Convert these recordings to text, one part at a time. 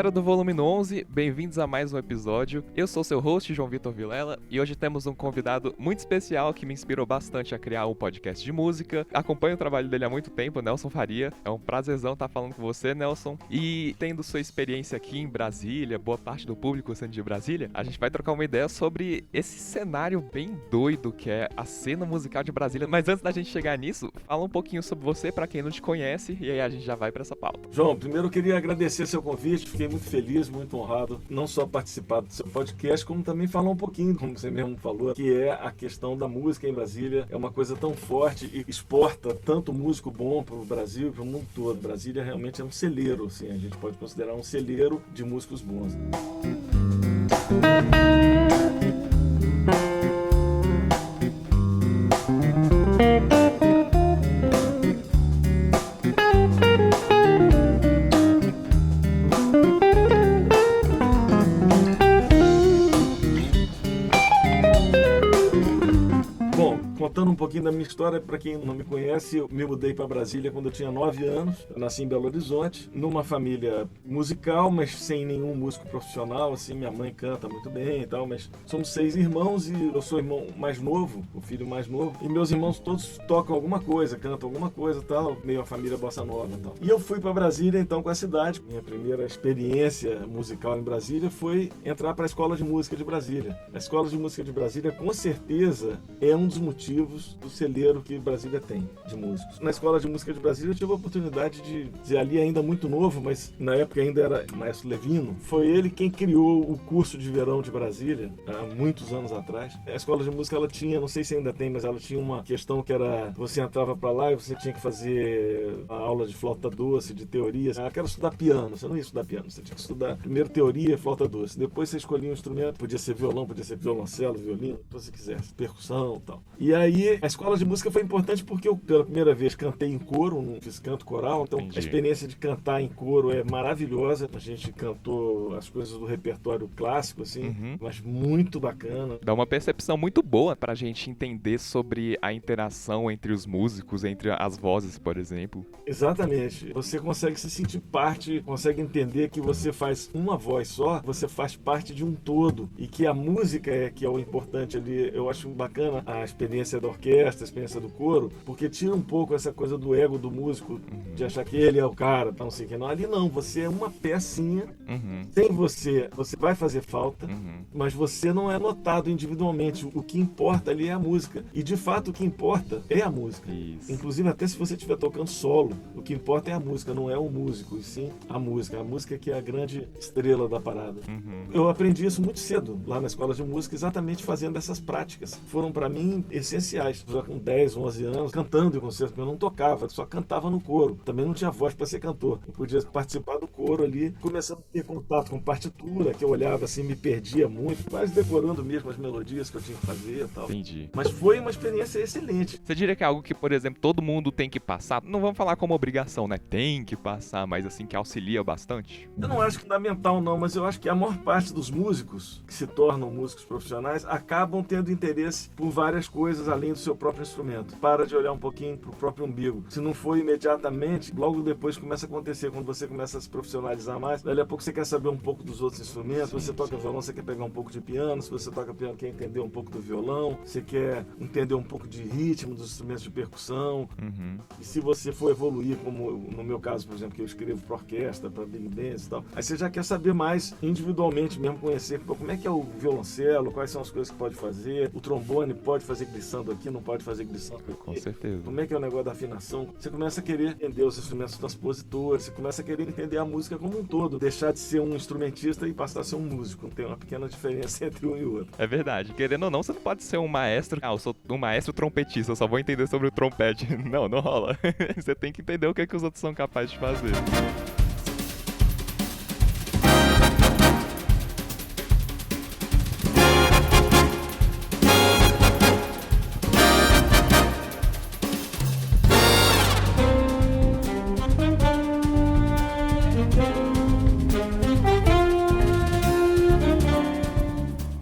galera do Volume 11, bem-vindos a mais um episódio. Eu sou seu host, João Vitor Vilela, e hoje temos um convidado muito especial que me inspirou bastante a criar um podcast de música. Acompanho o trabalho dele há muito tempo, Nelson Faria. É um prazerzão estar falando com você, Nelson. E tendo sua experiência aqui em Brasília, boa parte do público sendo de Brasília, a gente vai trocar uma ideia sobre esse cenário bem doido que é a cena musical de Brasília. Mas antes da gente chegar nisso, fala um pouquinho sobre você pra quem não te conhece, e aí a gente já vai pra essa pauta. João, primeiro eu queria agradecer seu convite, fiquei muito feliz, muito honrado, não só participar do seu podcast, como também falar um pouquinho, como você mesmo falou, que é a questão da música em Brasília. É uma coisa tão forte e exporta tanto músico bom para o Brasil e para o mundo todo. Brasília realmente é um celeiro, assim, a gente pode considerar um celeiro de músicos bons. Contando um pouquinho da minha história, para quem não me conhece, eu me mudei para Brasília quando eu tinha 9 anos. Eu nasci em Belo Horizonte, numa família musical, mas sem nenhum músico profissional. Assim, minha mãe canta muito bem e tal, mas somos 6 irmãos e eu sou o irmão mais novo, o filho mais novo. E meus irmãos todos tocam alguma coisa, cantam alguma coisa e tal, meio a família bossa nova e tal. E eu fui para Brasília então com essa idade. Minha primeira experiência musical em Brasília foi entrar para a Escola de Música de Brasília. A Escola de Música de Brasília, com certeza, é um dos motivos do celeiro que Brasília tem de músicos. Na Escola de Música de Brasília eu tive a oportunidade de dizer, ali ainda muito novo, mas na época ainda era Maestro Levino, foi ele quem criou o curso de verão de Brasília, há muitos anos atrás. A Escola de Música, ela tinha, não sei se ainda tem, mas ela tinha uma questão que era, você entrava para lá e você tinha que fazer a aula de flauta doce, de teoria. Eu quero estudar piano, você não ia estudar piano, você tinha que estudar primeiro teoria e flauta doce, depois você escolhia um instrumento, podia ser violão, podia ser violoncelo, violino, o que você quisesse, percussão e tal. E aí, a escola de música foi importante porque eu, pela primeira vez, cantei em coro, não fiz canto coral, então a experiência de cantar em coro é maravilhosa. A gente cantou as coisas do repertório clássico, assim, mas muito bacana. Dá uma percepção muito boa pra gente entender sobre a interação entre os músicos, entre as vozes, por exemplo. Exatamente. Você consegue se sentir parte, consegue entender que você faz uma voz só, você faz parte de um todo, e que a música é que é o importante ali. Eu acho bacana a experiência da orquestra, a experiência do coro, porque tira um pouco essa coisa do ego do músico, de achar que ele é o cara, não sei o que não. Ali não, você é uma pecinha, sem você vai fazer falta, mas você não é notado individualmente. O que importa ali é a música, e de fato o que importa é a música. Isso. Inclusive até se você estiver tocando solo, o que importa é a música, não é o músico, e sim a música que é a grande estrela da parada. Eu aprendi isso muito cedo, lá na escola de música, exatamente fazendo essas práticas. Foram para mim essenciais. Já com 10, 11 anos, cantando em concerto, eu não tocava, só cantava no coro. Também não tinha voz para ser cantor. Eu podia participar do coro ali, começando a ter contato com partitura, que eu olhava assim, me perdia muito, quase decorando mesmo as melodias que eu tinha que fazer e tal. Entendi. Mas foi uma experiência excelente. Você diria que é algo que, por exemplo, todo mundo tem que passar? Não vamos falar como obrigação, né? Tem que passar, mas assim, que auxilia bastante? Eu não acho fundamental não, mas eu acho que a maior parte dos músicos que se tornam músicos profissionais acabam tendo interesse por várias coisas além do seu próprio instrumento. Para de olhar um pouquinho pro próprio umbigo. Se não for imediatamente, logo depois começa a acontecer, quando você começa a se profissionalizar mais, dali a pouco você quer saber um pouco dos outros instrumentos. Se você toca violão, você quer pegar um pouco de piano. Se você toca piano, quer entender um pouco do violão. Você quer entender um pouco de ritmo dos instrumentos de percussão. E se você for evoluir, como no meu caso, por exemplo, que eu escrevo para orquestra, para big bands e tal, aí você já quer saber mais individualmente mesmo, conhecer como é que é o violoncelo, quais são as coisas que pode fazer, o trombone pode fazer glissando aqui, não pode fazer glissando aqui. Com certeza. Como é que é o negócio da afinação? Você começa a querer entender os instrumentos transpositores, você começa a querer entender a música como um todo, deixar de ser um instrumentista e passar a ser um músico. Tem uma pequena diferença entre um e outro. É verdade. Querendo ou não, você não pode ser um maestro. Eu sou um maestro trompetista, eu só vou entender sobre o trompete. Não, não rola. Você tem que entender o que os outros são capazes de fazer.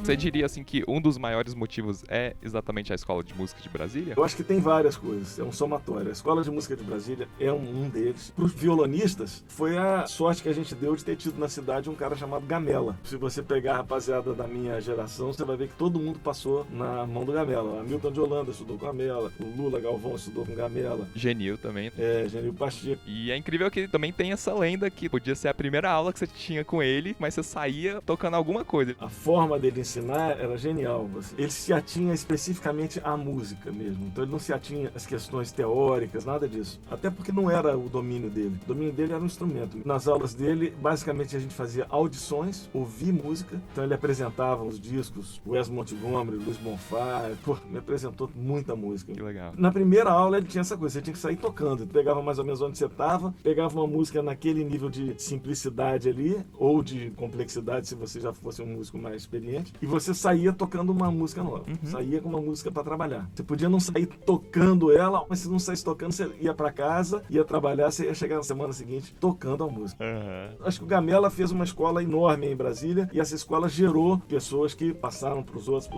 Você diria, assim, que um dos maiores motivos é exatamente a Escola de Música de Brasília? Eu acho que tem várias coisas, é um somatório. A Escola de Música de Brasília é um deles. Para os violonistas, foi a sorte que a gente deu de ter tido na cidade um cara chamado Gamela. Se você pegar a rapaziada da minha geração, você vai ver que todo mundo passou na mão do Gamela. Hamilton de Holanda estudou com Gamela, o Lula Galvão estudou com Gamela. Genil também. Genil Pacheco. E é incrível que também tem essa lenda que podia ser a primeira aula que você tinha com ele, mas você saía tocando alguma coisa. A forma dele ensinar era genial. Ele se atinha especificamente à música mesmo. Então ele não se atinha às questões teóricas, nada disso. Até porque não era o domínio dele. O domínio dele era um instrumento. Nas aulas dele, basicamente a gente fazia audições, ouvir música. Então ele apresentava os discos, Wes Montgomery, Luiz Bonfá. Me apresentou muita música. Que legal. Na primeira aula ele tinha essa coisa, você tinha que sair tocando. Tu pegava mais ou menos onde você estava, pegava uma música naquele nível de simplicidade ali, ou de complexidade, se você já fosse um músico mais experiente, e você saía tocando uma música nova. Saía com uma música para trabalhar. Você podia não sair tocando ela, mas se não saísse tocando, você ia para casa, ia trabalhar, você ia chegar na semana seguinte tocando a música. Acho que o Gamela fez uma escola enorme em Brasília, e essa escola gerou pessoas que passaram para os outros.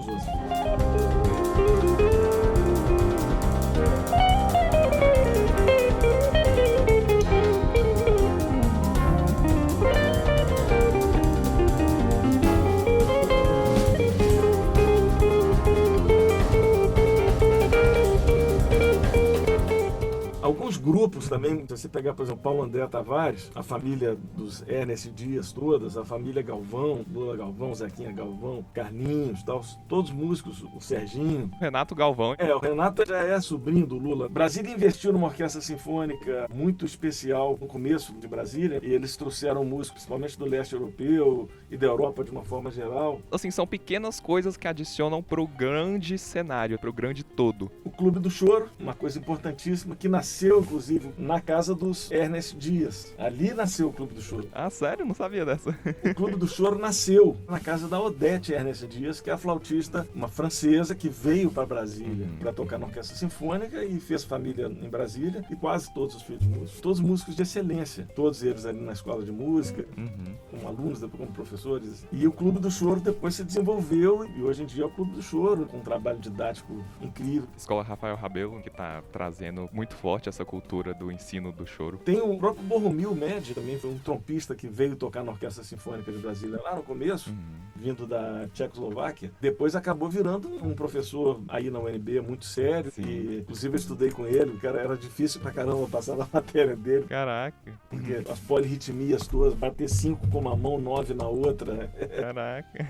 Alguns grupos também, se você pegar, por exemplo, Paulo André Tavares, a família dos Ernest Dias todas, a família Galvão, Lula Galvão, Zequinha Galvão, Carlinhos, tal, todos músicos, o Serginho. Renato Galvão. O Renato já é sobrinho do Lula. Brasília investiu numa orquestra sinfônica muito especial no começo de Brasília, e eles trouxeram músicos, principalmente do leste europeu e da Europa de uma forma geral. Assim, são pequenas coisas que adicionam pro grande cenário, pro grande todo. O Clube do Choro, uma coisa importantíssima, que nasceu, inclusive, na casa dos Ernest Dias. Ali nasceu o Clube do Choro. Ah, sério? Não sabia dessa. O Clube do Choro nasceu na casa da Odete Ernest Dias, que é a flautista, uma francesa que veio para Brasília para tocar na orquestra sinfônica e fez família em Brasília, e quase todos os filhos músicos. Todos músicos de excelência. Todos eles ali na escola de música, como alunos, depois como professores. E o Clube do Choro depois se desenvolveu, e hoje em dia é o Clube do Choro, com um trabalho didático incrível. Escola Rafael Rabelo, que está trazendo muito forte essa cultura do ensino do choro. Tem o próprio Borromil Med, também foi um trompista que veio tocar na Orquestra Sinfônica de Brasília lá no começo, vindo da Tchecoslováquia. Depois acabou virando um professor aí na UNB muito sério, e inclusive eu estudei com ele, o cara era difícil pra caramba passar na matéria dele. Caraca. Porque as polirritmias todas, bater 5 com uma mão, 9 na outra. Caraca.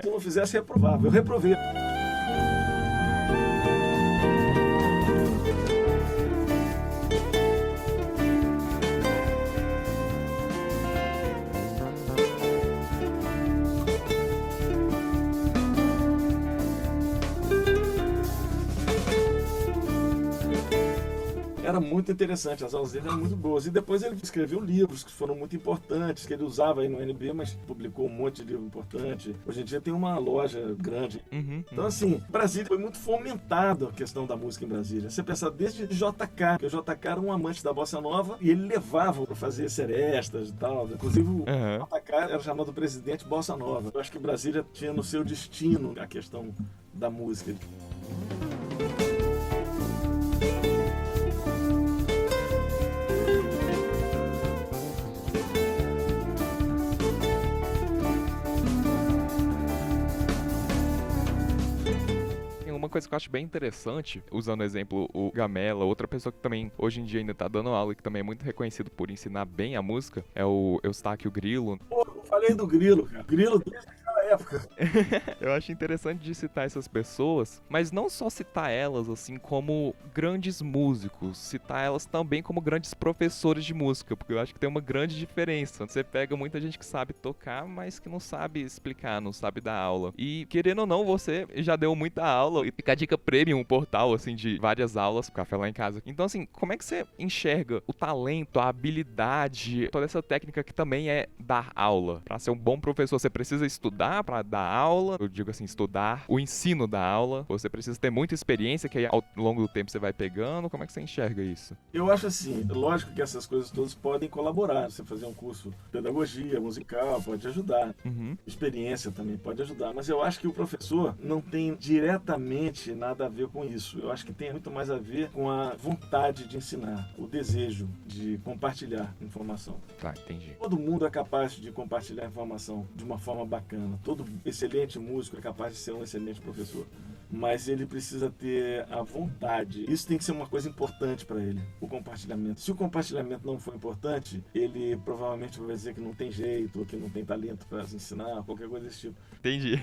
Se eu não fizesse, reprovava. Eu reprovei. Era muito interessante, as aulas dele eram muito boas. E depois ele escreveu livros que foram muito importantes, que ele usava aí no UNB, mas publicou um monte de livro importante. Hoje em dia tem uma loja grande. Então, assim, Brasília foi muito fomentada a questão da música em Brasília. Você pensa desde JK, que o JK era um amante da bossa nova, e ele levava para fazer serestas e tal. Inclusive, o JK era chamado presidente bossa nova. Eu acho que Brasília tinha no seu destino a questão da música. Uma coisa que eu acho bem interessante, usando o exemplo o Gamela, outra pessoa que também hoje em dia ainda tá dando aula e que também é muito reconhecido por ensinar bem a música, é o Eustáquio Grilo. Pô, eu falei do Grilo, cara. Grilo desde aquela época. Eu acho interessante de citar essas pessoas, mas não só citar elas assim como grandes músicos, citar elas também como grandes professores de música, porque eu acho que tem uma grande diferença. Você pega muita gente que sabe tocar, mas que não sabe explicar, não sabe dar aula. E querendo ou não, você já deu muita aula e fica a dica premium, um portal assim de várias aulas, café lá em casa. Então assim, como é que você enxerga o talento, a habilidade, toda essa técnica que também é dar aula? Pra ser um bom professor, você precisa estudar estudar para dar aula, eu digo assim, estudar o ensino da aula, você precisa ter muita experiência que aí ao longo do tempo você vai pegando, como é que você enxerga isso? Eu acho assim, lógico que essas coisas todas podem colaborar. Você fazer um curso de pedagogia musical pode ajudar. Experiência também pode ajudar. Mas eu acho que o professor não tem diretamente nada a ver com isso. Eu acho que tem muito mais a ver com a vontade de ensinar, o desejo de compartilhar informação. Tá, entendi. Todo mundo é capaz de compartilhar informação de uma forma bacana. Todo excelente músico é capaz de ser um excelente professor. Mas ele precisa ter a vontade. Isso tem que ser uma coisa importante para ele, o compartilhamento. Se o compartilhamento não for importante, ele provavelmente vai dizer que não tem jeito, ou que não tem talento para ensinar, qualquer coisa desse tipo. Entendi.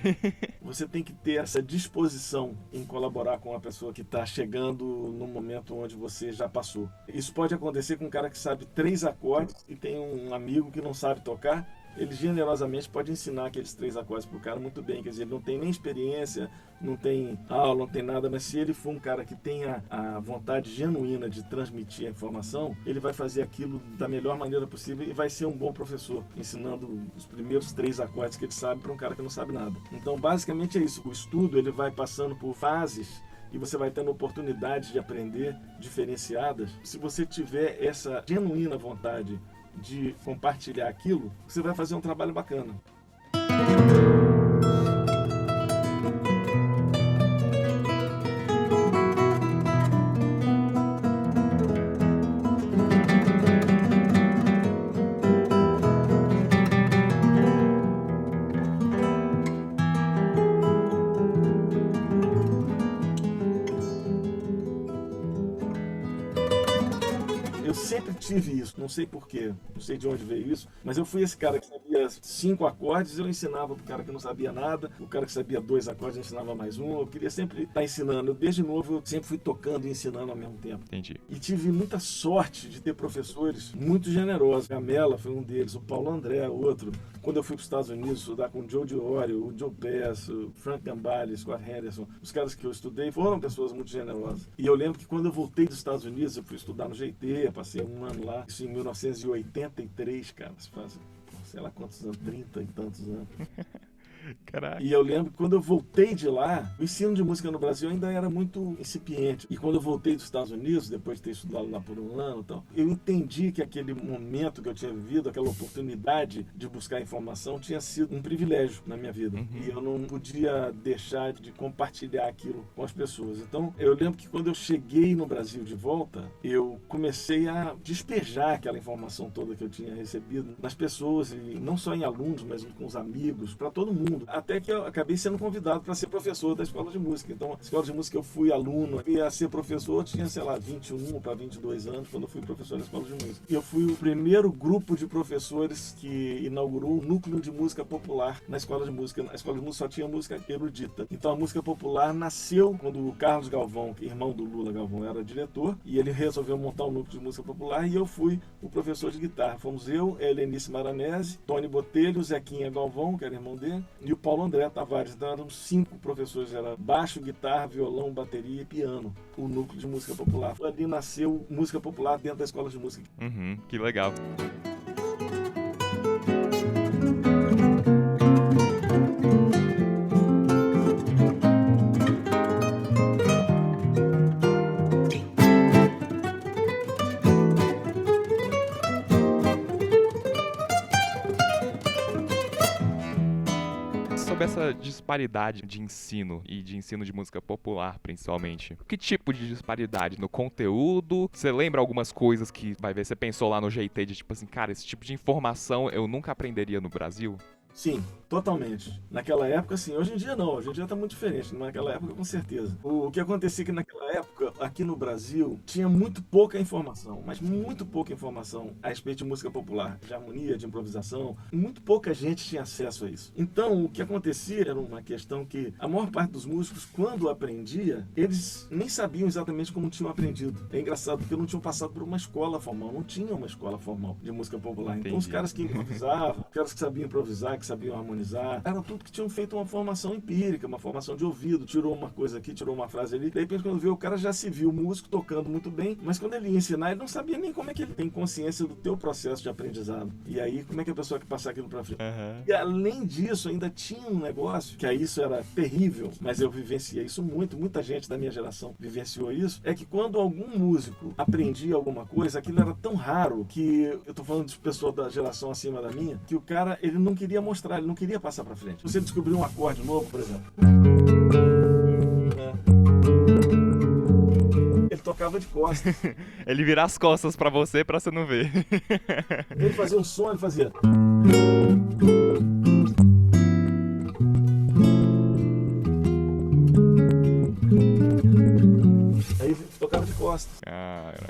Você tem que ter essa disposição em colaborar com a pessoa que está chegando no momento onde você já passou. Isso pode acontecer com um cara que sabe 3 acordes e tem um amigo que não sabe tocar. Ele generosamente pode ensinar aqueles 3 acordes pro cara muito bem. Quer dizer, ele não tem nem experiência, não tem aula, não tem nada, mas se ele for um cara que tenha a vontade genuína de transmitir a informação, ele vai fazer aquilo da melhor maneira possível e vai ser um bom professor, ensinando os primeiros 3 acordes que ele sabe para um cara que não sabe nada. Então, basicamente é isso. O estudo, ele vai passando por fases e você vai tendo oportunidades de aprender diferenciadas. Se você tiver essa genuína vontade de compartilhar aquilo, você vai fazer um trabalho bacana. Eu sempre tive isso, não sei porquê, não sei de onde veio isso, mas eu fui esse cara que sabia 5 acordes, eu ensinava pro cara que não sabia nada, o cara que sabia 2 acordes, eu ensinava mais um, eu queria sempre estar ensinando. Desde novo, eu sempre fui tocando e ensinando ao mesmo tempo. Entendi. E tive muita sorte de ter professores muito generosos. A Mela foi um deles, o Paulo André, outro. Quando eu fui para os Estados Unidos estudar com o Joe Diorio, o Joe Pass, o Frank Gambale, Scott Henderson, os caras que eu estudei foram pessoas muito generosas. E eu lembro que quando eu voltei dos Estados Unidos, eu fui estudar no GT, passei um ano lá, isso em 1983, cara, se faz, sei lá quantos anos, 30 e tantos anos. Caraca. E eu lembro que quando eu voltei de lá, o ensino de música no Brasil ainda era muito incipiente. E quando eu voltei dos Estados Unidos, depois de ter estudado lá por um ano e tal, eu entendi que aquele momento que eu tinha vivido, aquela oportunidade de buscar informação, tinha sido um privilégio na minha vida. E eu não podia deixar de compartilhar aquilo com as pessoas. Então, eu lembro que quando eu cheguei no Brasil de volta, eu comecei a despejar aquela informação toda que eu tinha recebido nas pessoas, e não só em alunos, mas com os amigos, para todo mundo. Até que eu acabei sendo convidado para ser professor da escola de música. Então, a escola de música eu fui aluno, e a ser professor eu tinha, sei lá, 21 para 22 anos, quando eu fui professor da escola de música. E eu fui o primeiro grupo de professores que inaugurou o núcleo de música popular na escola de música. Na escola de música só tinha música erudita. Então, a música popular nasceu quando o Carlos Galvão, irmão do Lula Galvão, era diretor, e ele resolveu montar um núcleo de música popular, e eu fui o professor de guitarra. Fomos eu, Helenice Maranese, Tony Botelho, Zequinha Galvão, que era irmão dele, e o Paulo André Tavares. Então eram 5 professores, era baixo, guitarra, violão, bateria e piano, o núcleo de música popular. Ali nasceu música popular dentro da escola de música. Que legal. Sobre essa disparidade de ensino e de ensino de música popular, principalmente. Que tipo de disparidade no conteúdo? Você lembra algumas coisas que, vai ver, você pensou lá no GT de tipo assim, cara, esse tipo de informação eu nunca aprenderia no Brasil? Sim, totalmente. Naquela época, sim. Hoje em dia, não. Hoje em dia está muito diferente. Naquela época, com certeza. O que acontecia é que naquela época, aqui no Brasil, tinha muito pouca informação, mas muito pouca informação a respeito de música popular, de harmonia, de improvisação. Muito pouca gente tinha acesso a isso. Então, o que acontecia era uma questão que a maior parte dos músicos, quando aprendia, eles nem sabiam exatamente como tinham aprendido. É engraçado, porque não tinham passado por uma escola formal. Não tinha uma escola formal de música popular. Então, os caras que improvisavam, os caras que sabiam improvisar, que que sabiam harmonizar. Eram tudo que tinham feito uma formação empírica, uma formação de ouvido. Tirou uma coisa aqui, tirou uma frase ali. De repente, quando viu, o cara já se viu músico tocando muito bem, mas quando ele ia ensinar, ele não sabia nem como é que ele tem consciência do teu processo de aprendizado. E aí, como é que a pessoa quer passar aquilo pra frente? E além disso, ainda tinha um negócio, que aí isso era terrível, mas eu vivenciei isso muito, muita gente da minha geração vivenciou isso, é que quando algum músico aprendia alguma coisa, aquilo era tão raro que, eu tô falando de pessoa da geração acima da minha, que o cara, ele não queria mostrar, ele não queria passar pra frente. Você descobriu um acorde novo, por exemplo, ele tocava de costas. Ele vira as costas pra você não ver. Ele fazia um som, ele fazia... Aí ele tocava de costas.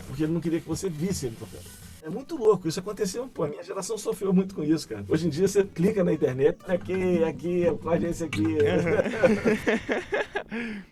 Porque ele não queria que você visse ele tocando. É muito louco, isso aconteceu, pô, a minha geração sofreu muito com isso, cara. Hoje em dia você clica na internet, aqui, acorde esse aqui.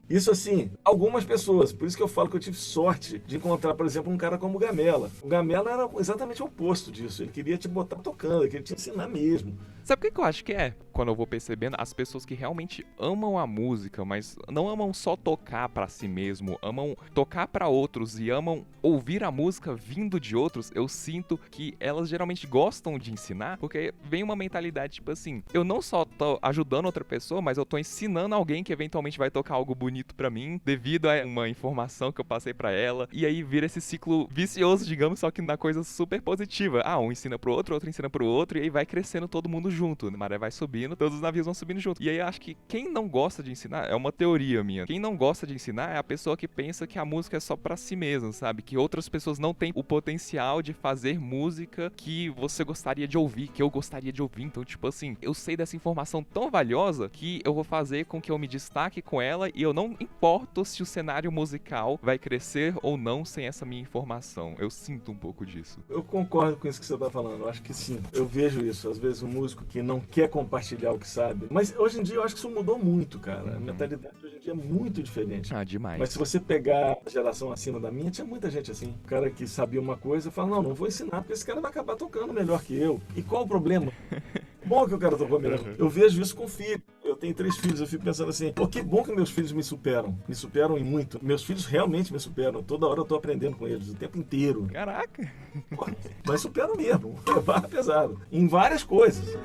Isso assim, algumas pessoas, por isso que eu falo que eu tive sorte de encontrar, por exemplo, um cara como o Gamela. O Gamela era exatamente o oposto disso, ele queria te botar tocando, ele queria te ensinar mesmo. Sabe o que eu acho que é? Quando eu vou percebendo, as pessoas que realmente amam a música, mas não amam só tocar pra si mesmo, amam tocar pra outros e amam ouvir a música vindo de outros, eu sinto que elas geralmente gostam de ensinar, porque vem uma mentalidade tipo assim, eu não só tô ajudando outra pessoa, mas eu tô ensinando alguém que eventualmente vai tocar algo bonito pra mim, devido a uma informação que eu passei pra ela, e aí vira esse ciclo vicioso, digamos, só que na coisa super positiva. Um ensina pro outro ensina pro outro, e aí vai crescendo todo mundo junto, a maré vai subindo, todos os navios vão subindo junto. E aí eu acho que quem não gosta de ensinar, é uma teoria minha, quem não gosta de ensinar é a pessoa que pensa que a música é só pra si mesma, sabe? Que outras pessoas não têm o potencial de fazer música que você gostaria de ouvir, que eu gostaria de ouvir. Então, tipo assim, eu sei dessa informação tão valiosa que eu vou fazer com que eu me destaque com ela e eu não importo se o cenário musical vai crescer ou não sem essa minha informação. Eu sinto um pouco disso. Eu concordo com isso que você tá falando, eu acho que sim. Eu vejo isso, às vezes um músico que não quer compartilhar o que sabe. Mas hoje em dia eu acho que isso mudou muito, cara. A mentalidade hoje em dia é muito diferente. Demais. Mas se você pegar a geração acima da minha, tinha muita gente assim. O cara que sabia uma coisa fala, não vou ensinar, porque esse cara vai acabar tocando melhor que eu. E qual o problema? Bom que o cara tocou melhor. Eu vejo isso com filho. Eu tenho 3 filhos, eu fico pensando assim, pô, que bom que meus filhos me superam em muito. Meus filhos realmente me superam. Toda hora eu tô aprendendo com eles, o tempo inteiro. Caraca! Pô, mas superam mesmo. É barra pesado. Em várias coisas.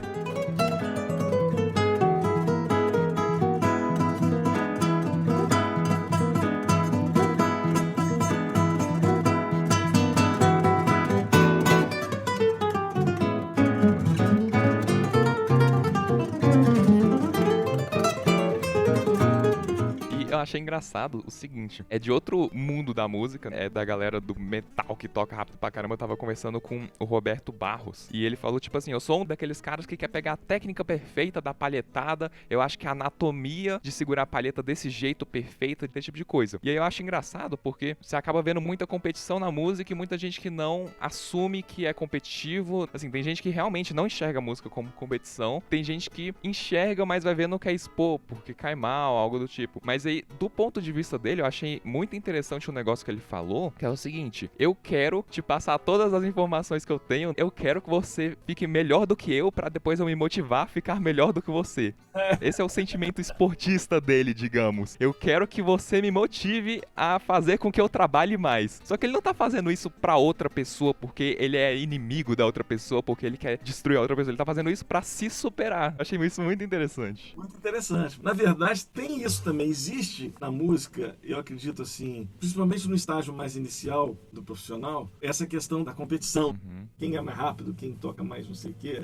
Eu achei engraçado o seguinte, é de outro mundo da música, é da galera do metal que toca rápido pra caramba. Eu tava conversando com o Roberto Barros e ele falou tipo assim, eu sou um daqueles caras que quer pegar a técnica perfeita da palhetada, eu acho que a anatomia de segurar a palheta desse jeito perfeita, desse tipo de coisa. E aí eu acho engraçado porque você acaba vendo muita competição na música e muita gente que não assume que é competitivo. Assim, tem gente que realmente não enxerga a música como competição, tem gente que enxerga, mas vai ver não quer expor porque cai mal, algo do tipo. Mas aí, do ponto de vista dele, eu achei muito interessante um negócio que ele falou, que é o seguinte, eu quero te passar todas as informações que eu tenho, eu quero que você fique melhor do que eu, pra depois eu me motivar a ficar melhor do que você. Esse é o sentimento esportista dele, digamos. Eu quero que você me motive a fazer com que eu trabalhe mais. Só que ele não tá fazendo isso pra outra pessoa porque ele é inimigo da outra pessoa, porque ele quer destruir a outra pessoa. Ele tá fazendo isso pra se superar. Eu achei isso muito interessante. Muito interessante. Na verdade, tem isso também. Existe na música, eu acredito assim, principalmente no estágio mais inicial do profissional, essa questão da competição. Quem é mais rápido, quem toca mais não sei o quê.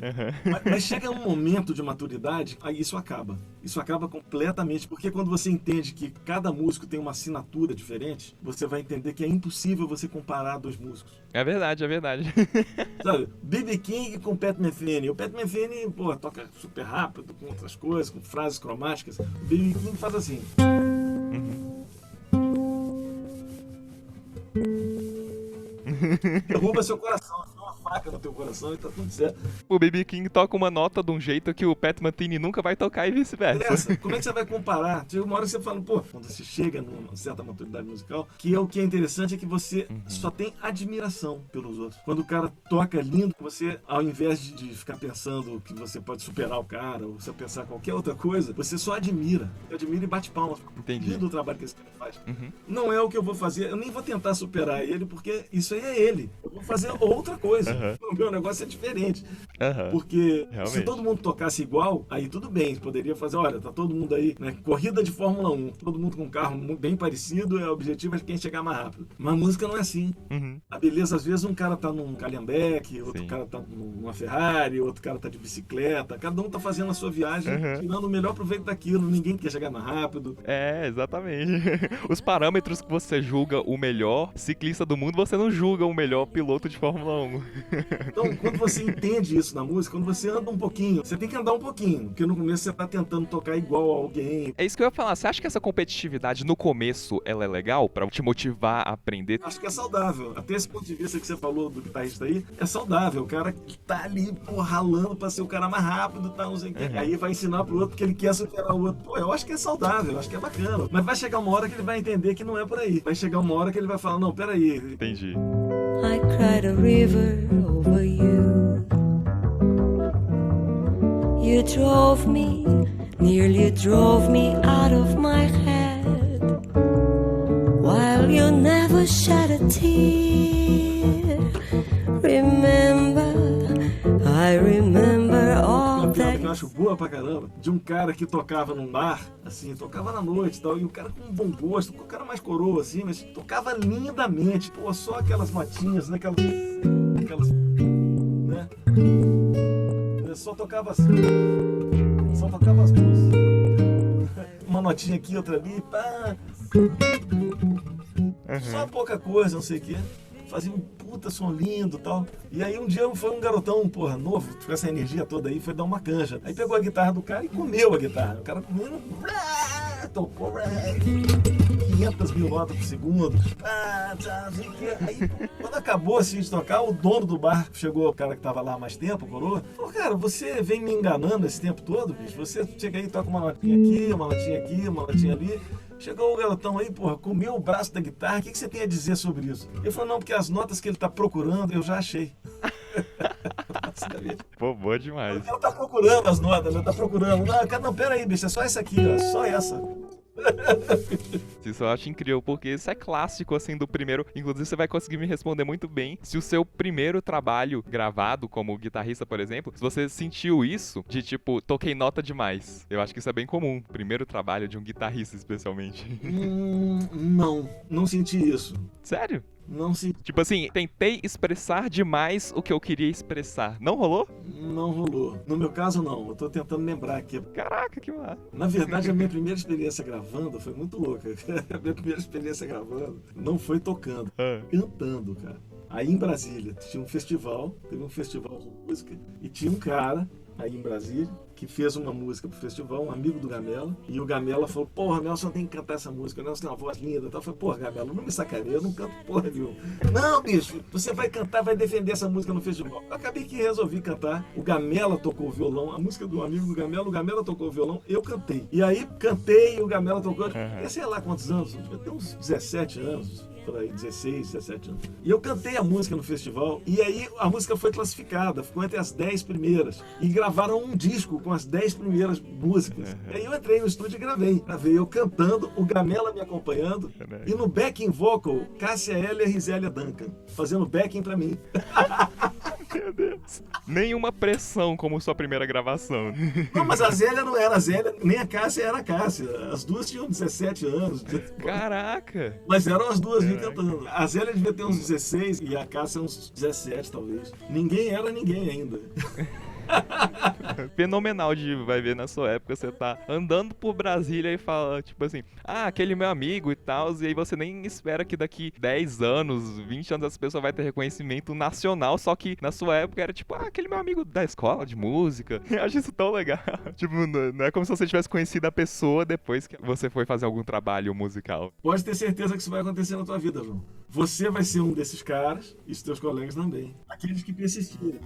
Mas chega um momento de maturidade, aí isso acaba. Isso acaba completamente, porque quando você entende que cada músico tem uma assinatura diferente, você vai entender que é impossível você comparar 2 músicos. É verdade, é verdade. Sabe, B.B. King com Pat Metheny. O Pat Metheny, pô, toca super rápido, com outras coisas, com frases cromáticas. O B.B. King faz assim. Derruba seu coração, é uma faca no teu coração e tá tudo certo. O B.B. King toca uma nota de um jeito que o Pat Metheny nunca vai tocar e vice-versa. Como é que você vai comparar? Chega uma hora que você fala, pô, quando você chega numa certa maturidade musical, que o que é interessante é que você só tem admiração pelos outros. Quando o cara toca lindo, você, ao invés de ficar pensando que você pode superar o cara, ou você pensar qualquer outra coisa, você só admira. Admira e bate palmas. Entendi. Lindo o trabalho que esse cara faz. Não é o que eu vou fazer, eu nem vou tentar superar ele, porque isso aí é ele. Eu vou fazer outra coisa. O meu negócio é diferente. Porque se todo mundo tocasse igual, aí tudo bem, poderia fazer, olha, tá todo mundo aí, né? Corrida de Fórmula 1, todo mundo com um carro bem parecido, o objetivo é quem chegar mais rápido. Mas a música não é assim. A beleza, às vezes, um cara tá num Calhambeque, outro cara tá numa Ferrari, outro cara tá de bicicleta, cada um tá fazendo a sua viagem, tirando o melhor proveito daquilo, ninguém quer chegar mais rápido. É, exatamente. Os parâmetros que você julga o melhor ciclista do mundo, você não julga o melhor piloto de Fórmula 1. Então, quando você entende isso na música, quando você anda um pouquinho, você tem que andar um pouquinho, porque no começo você tá tentando tocar igual a alguém. É isso que eu ia falar, você acha que essa competitividade no começo, ela é legal pra te motivar a aprender? Acho que é saudável. Até esse ponto de vista que você falou do guitarrista aí, é saudável. O cara que tá ali, pô, ralando pra ser o cara mais rápido, tá, não sei o quê. Aí vai ensinar pro outro que ele quer superar o outro. Pô, eu acho que é saudável, eu acho que é bacana. Mas vai chegar uma hora que ele vai entender que não é por aí. Vai chegar uma hora que ele vai falar, não, peraí. Entendi. I cried a river over you. You drove me, nearly drove me out of my head. While you never shed a tear. Remember, I remember all Uma piada that. que eu acho boa pra caramba, de um cara que tocava num bar, assim, tocava na noite e tal, e o cara com um bom gosto, o cara mais coroa, assim, mas tocava lindamente, pô, só aquelas notinhas, né, aquelas, né, só tocava assim, só tocava as duas, uma notinha aqui, outra ali, pá, só pouca coisa, não sei o quê. Fazia um puta som lindo e tal. E aí um dia foi um garotão, porra, novo, com essa energia toda aí, foi dar uma canja. Aí pegou a guitarra do cara e comeu a guitarra. O cara comendo, tocou 500 mil notas por segundo. Aí quando acabou assim de tocar, o dono do bar, chegou o cara que tava lá há mais tempo, coroa, falou, cara, você vem me enganando esse tempo todo, bicho. Você chega aí e toca uma notinha aqui, uma notinha aqui, uma notinha ali. Chegou o garotão aí, porra, comeu o braço da guitarra, o que você tem a dizer sobre isso? Ele falou, não, porque as notas que ele tá procurando, eu já achei. Pô, boa demais. Ele tá procurando as notas, ele tá procurando. Não, pera aí, bicho, é só essa aqui, ó, só essa. Isso eu acho incrível, porque isso é clássico, assim, do primeiro. Inclusive, você vai conseguir me responder muito bem se o seu primeiro trabalho gravado como guitarrista, por exemplo, se você sentiu isso de, tipo, toquei nota demais. Eu acho que isso é bem comum. Primeiro trabalho de um guitarrista, especialmente. Não senti isso. Sério? Não senti. Tipo assim, tentei expressar demais o que eu queria expressar. Não rolou? Não rolou. No meu caso, não. Eu tô tentando lembrar aqui. Caraca, que massa. Na verdade, a minha primeira experiência gravando foi muito louca. A minha primeira experiência gravando não foi tocando, cantando, cara. Aí em Brasília tinha um festival, teve um festival de música, e tinha um cara aí em Brasília que fez uma música pro festival, um amigo do Gamela, e o Gamela falou, porra, Nelson tem que cantar essa música, o Nelson tem uma voz linda. Eu falei, porra, Gamela, não me sacaneia, eu não canto porra nenhuma. Não, bicho, você vai cantar, vai defender essa música no festival. Eu acabei que resolvi cantar, o Gamela tocou o violão, a música do amigo do Gamela, o Gamela tocou o violão, eu cantei. E aí cantei e o Gamela tocou, sei lá quantos anos, devia ter uns 17 anos. Por aí, 16, 17 anos. E eu cantei a música no festival, e aí a música foi classificada, ficou entre as 10 primeiras. E gravaram um disco com as 10 primeiras músicas. E aí eu entrei no estúdio e gravei. Gravei eu cantando, o Gamela me acompanhando, e no backing vocal, Cássia Eller e Zélia Duncan, fazendo backing pra mim. Meu Deus. Nenhuma pressão como sua primeira gravação. Não, mas a Zélia não era a Zélia, nem a Cássia era a Cássia. As duas tinham 17 anos. Caraca. Mas eram as duas me cantando. A Zélia devia ter uns 16 e a Cássia uns 17, talvez. Ninguém era ninguém ainda. Fenomenal de vai ver na sua época, você tá andando por Brasília e fala, tipo assim, aquele meu amigo e tal, e aí você nem espera que daqui 10 anos, 20 anos essa pessoa vai ter reconhecimento nacional, só que na sua época era tipo, aquele meu amigo da escola de música. Eu acho isso tão legal. Tipo, não é como se você tivesse conhecido a pessoa depois que você foi fazer algum trabalho musical. Pode ter certeza que isso vai acontecer na tua vida, João. Você vai ser um desses caras e os teus colegas também. Aqueles que persistirem.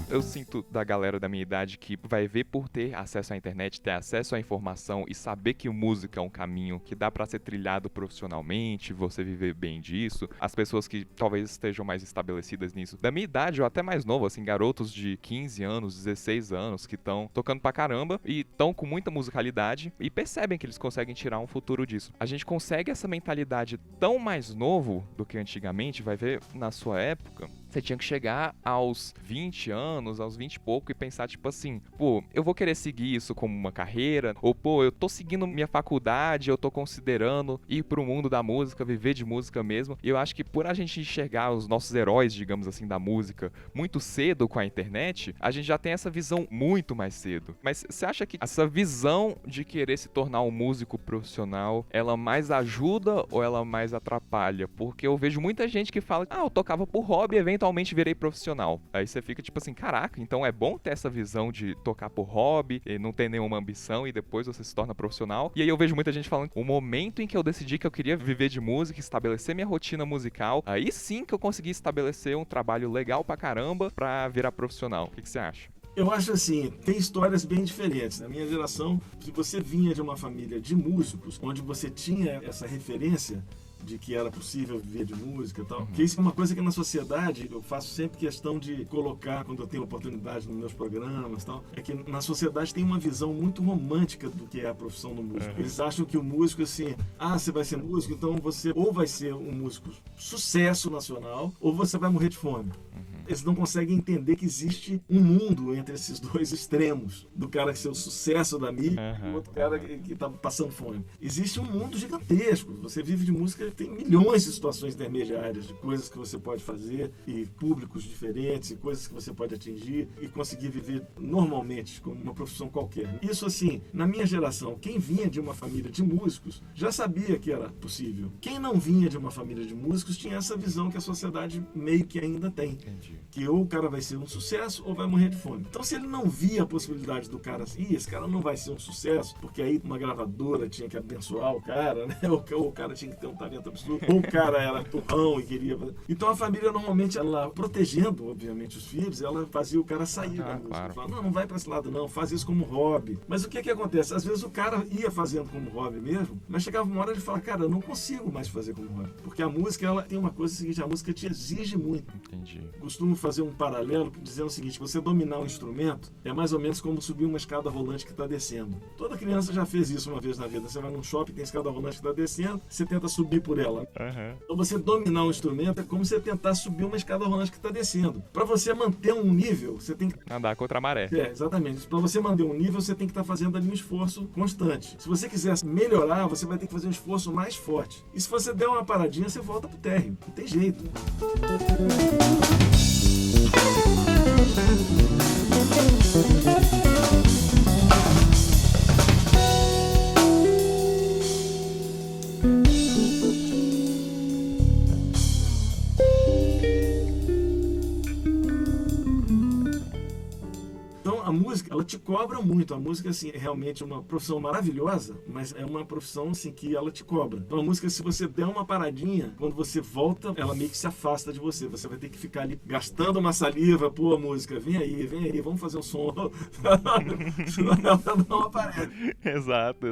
Eu sinto da galera da minha idade que vai ver por ter acesso à internet, ter acesso à informação e saber que o música é um caminho que dá pra ser trilhado profissionalmente, você viver bem disso. As pessoas que talvez estejam mais estabelecidas nisso. Da minha idade, ou até mais novo, assim, garotos de 15 anos, 16 anos, que estão tocando pra caramba e estão com muita musicalidade e percebem que eles conseguem tirar um futuro disso. A gente consegue essa mentalidade tão mais novo do que antigamente, vai ver na sua época. Você tinha que chegar aos 20 anos, aos 20 e pouco e pensar tipo assim, pô, eu vou querer seguir isso como uma carreira, ou pô, eu tô seguindo minha faculdade, eu tô considerando ir pro mundo da música, viver de música mesmo. E eu acho que por a gente enxergar os nossos heróis, digamos assim, da música muito cedo com a internet, a gente já tem essa visão muito mais cedo. Mas você acha que essa visão de querer se tornar um músico profissional, ela mais ajuda ou ela mais atrapalha? Porque eu vejo muita gente que fala, eu tocava por hobby, eventualmente virei profissional. Aí você fica tipo assim, caraca, então é bom ter essa visão de tocar por hobby, e não ter nenhuma ambição e depois você se torna profissional. E aí eu vejo muita gente falando, o momento em que eu decidi que eu queria viver de música, estabelecer minha rotina musical, aí sim que eu consegui estabelecer um trabalho legal pra caramba pra virar profissional. O que você acha? Eu acho assim, tem histórias bem diferentes. Na minha geração, se você vinha de uma família de músicos, onde você tinha essa referência de que era possível viver de música e tal. Que isso é uma coisa que na sociedade eu faço sempre questão de colocar quando eu tenho oportunidade nos meus programas e tal. É que na sociedade tem uma visão muito romântica do que é a profissão do músico. Eles acham que o músico, assim, você vai ser músico, então você ou vai ser um músico sucesso nacional ou você vai morrer de fome. Eles não conseguem entender que existe um mundo entre esses dois extremos, do cara que ser o sucesso da mídia e o outro cara que tá passando fome. Existe um mundo gigantesco. Você vive de música, tem milhões de situações intermediárias, de coisas que você pode fazer, e públicos diferentes, e coisas que você pode atingir e conseguir viver normalmente, como uma profissão qualquer. Isso, assim, na minha geração, quem vinha de uma família de músicos já sabia que era possível. Quem não vinha de uma família de músicos tinha essa visão que a sociedade meio que ainda tem. Entendi. Que ou o cara vai ser um sucesso ou vai morrer de fome. Então, se ele não via a possibilidade do cara assim, esse cara não vai ser um sucesso, porque aí uma gravadora tinha que abençoar o cara, né? Ou o cara tinha que ter um talento absurdo, ou o cara era turrão e queria fazer. Então, a família normalmente, ela protegendo, obviamente, os filhos, ela fazia o cara sair da música. Claro. Falava, não vai pra esse lado não, faz isso como hobby. Mas o que acontece? Às vezes o cara ia fazendo como hobby mesmo, mas chegava uma hora de falar, cara, eu não consigo mais fazer como hobby. Porque a música, ela tem uma coisa seguinte, a música te exige muito. Entendi. Costumo fazer um paralelo dizendo o seguinte, você dominar um instrumento é mais ou menos como subir uma escada rolante que está descendo. Toda criança já fez isso uma vez na vida. Você vai num shopping, tem escada rolante que está descendo, você tenta subir por ela. Então você dominar um instrumento é como você tentar subir uma escada rolante que está descendo. Para você manter um nível, você tem que... Andar contra a maré. Exatamente. Para você manter um nível, você tem que estar fazendo ali um esforço constante. Se você quiser melhorar, você vai ter que fazer um esforço mais forte. E se você der uma paradinha, você volta pro térreo. Não tem jeito. A música, ela te cobra muito. A música, assim, é realmente uma profissão maravilhosa, mas é uma profissão, assim, que ela te cobra. Então, a música, se você der uma paradinha, quando você volta, ela meio que se afasta de você. Você vai ter que ficar ali gastando uma saliva. Pô, música, vem aí, vamos fazer um som. Senão ela não aparece. Exato.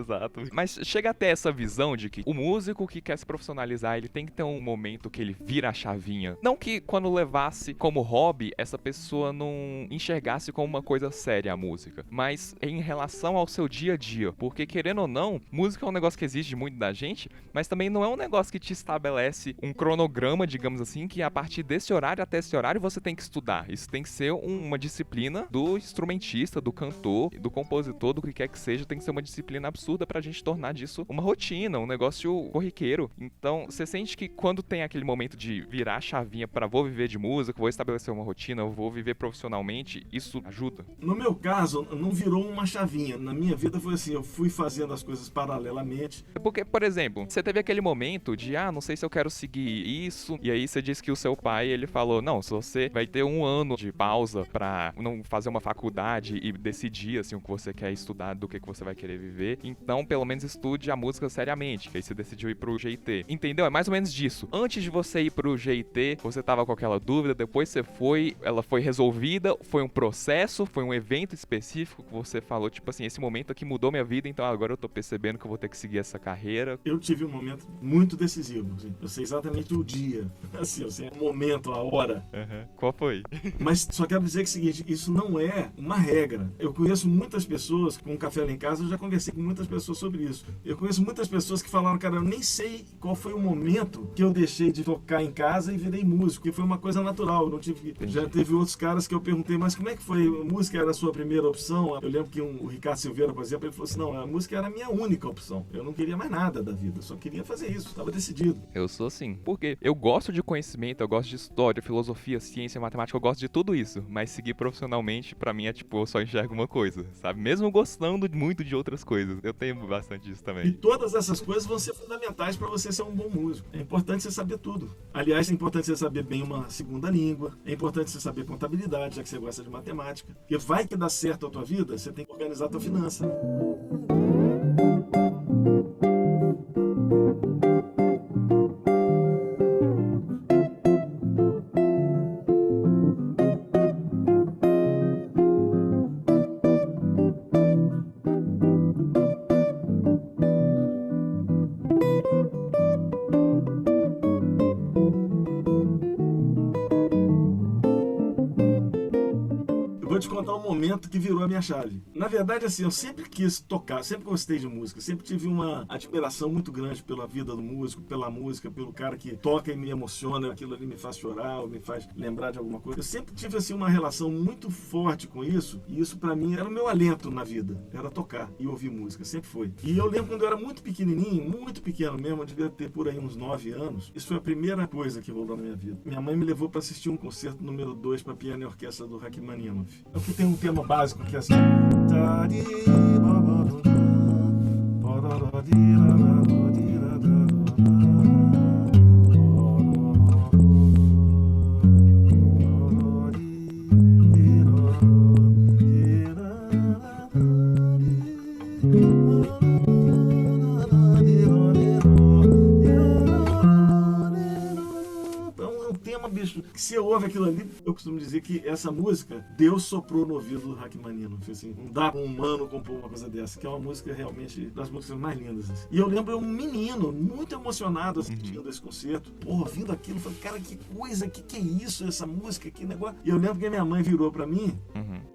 Mas chega até essa visão de que o músico que quer se profissionalizar, ele tem que ter um momento que ele vira a chavinha. Não que quando levasse como hobby, essa pessoa não enxergasse como uma coisa séria a música. música, mas em relação ao seu dia a dia, porque querendo ou não, música é um negócio que exige muito da gente, mas também não é um negócio que te estabelece um cronograma, digamos assim, que a partir desse horário até esse horário você tem que estudar. Isso tem que ser uma disciplina do instrumentista, do cantor, do compositor, do que quer que seja, tem que ser uma disciplina absurda pra gente tornar disso uma rotina, um negócio corriqueiro. Então, você sente que quando tem aquele momento de virar a chavinha pra vou viver de música, vou estabelecer uma rotina, vou viver profissionalmente, isso ajuda? No meu caso, não virou uma chavinha. Na minha vida foi assim, eu fui fazendo as coisas paralelamente. Porque, por exemplo, você teve aquele momento de, não sei se eu quero seguir isso, e aí você disse que o seu pai, ele falou, não, se você vai ter 1 ano de pausa pra não fazer uma faculdade e decidir, assim, o que você quer estudar, do que você vai querer viver, então, pelo menos estude a música seriamente, que aí você decidiu ir pro GIT. Entendeu? É mais ou menos disso. Antes de você ir pro GIT, você tava com aquela dúvida, depois você foi, ela foi resolvida, foi um processo, foi um evento específico que você falou, tipo assim, esse momento aqui mudou minha vida, então agora eu tô percebendo que eu vou ter que seguir essa carreira. Eu tive um momento muito decisivo, assim. Eu sei exatamente o dia, assim, eu sei o momento, a hora. Qual foi? Mas só quero dizer que é o seguinte, isso não é uma regra. Eu conheço muitas pessoas, com um café lá em casa, eu já conversei com muitas pessoas sobre isso. Eu conheço muitas pessoas que falaram, cara, eu nem sei qual foi o momento que eu deixei de tocar em casa e virei músico, porque foi uma coisa natural. Eu não tive que... Já teve outros caras que eu perguntei, mas como é que foi? A música era a sua primeira opção? Eu lembro que o Ricardo Silveira, por exemplo, ele falou assim, não, a música era a minha única opção. Eu não queria mais nada da vida, só queria fazer isso, estava decidido. Eu sou assim, porque eu gosto de conhecimento, eu gosto de história, filosofia, ciência, matemática, eu gosto de tudo isso, mas seguir profissionalmente, pra mim, é tipo, eu só enxergo uma coisa, sabe? Mesmo gostando muito de outras coisas, eu tenho bastante disso também. E todas essas coisas vão ser fundamentais para você ser um bom músico. É importante você saber tudo. Aliás, é importante você saber bem uma segunda língua, é importante você saber contabilidade, já que você gosta de matemática, porque vai que dá certo a tua vida, você tem que organizar a tua finança. Vou te contar um momento que virou a minha chave. Na verdade, assim, eu sempre quis tocar, sempre gostei de música, sempre tive uma admiração muito grande pela vida do músico, pela música, pelo cara que toca e me emociona, aquilo ali me faz chorar, ou me faz lembrar de alguma coisa. Eu sempre tive, assim, uma relação muito forte com isso, e isso pra mim era o meu alento na vida, era tocar e ouvir música, sempre foi. E eu lembro quando eu era muito pequenininho, muito pequeno mesmo, eu devia ter por aí uns 9 anos, isso foi a primeira coisa que rolou na minha vida. Minha mãe me levou pra assistir um concerto número 2 pra piano e orquestra do Rachmaninoff. É o que tem um tema básico que é assim. Bicho, que você ouve aquilo ali, eu costumo dizer que essa música, Deus soprou no ouvido do Rachmaninoff, assim, não dá pra um humano compor uma coisa dessa, que é uma música realmente das músicas mais lindas, assim. E eu lembro um menino, muito emocionado assistindo esse concerto, ouvindo aquilo, falei, cara, que coisa, que é isso, essa música, que negócio. E eu lembro que a minha mãe virou pra mim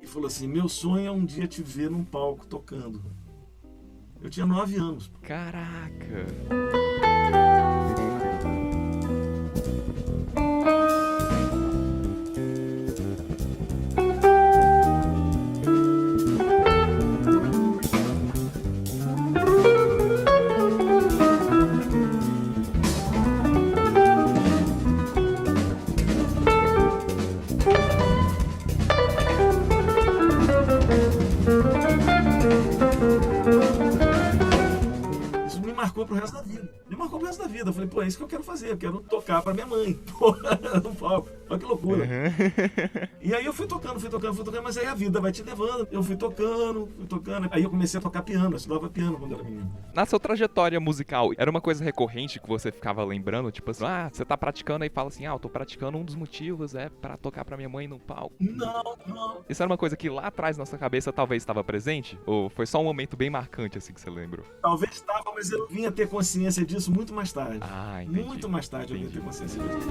e falou assim, meu sonho é um dia te ver num palco tocando. Eu tinha 9 anos. Caraca! Pro resto da vida. Me marcou pro resto da vida. Eu falei, pô, é isso que eu quero fazer. Eu quero tocar pra minha mãe. Porra, no palco. Olha que loucura. E aí eu fui tocando, mas aí a vida vai te levando. Eu fui tocando. Aí eu comecei a tocar piano. Eu estudava piano quando era menino. Na sua trajetória musical, era uma coisa recorrente que você ficava lembrando? Tipo assim, você tá praticando e fala assim, eu tô praticando, um dos motivos é pra tocar pra minha mãe no palco. Não. Isso era uma coisa que lá atrás na sua cabeça talvez estava presente? Ou foi só um momento bem marcante assim que você lembrou? Talvez estava, mas eu vinha ter consciência disso muito mais tarde. Ah, entendi. Muito mais tarde eu vinha ter consciência disso.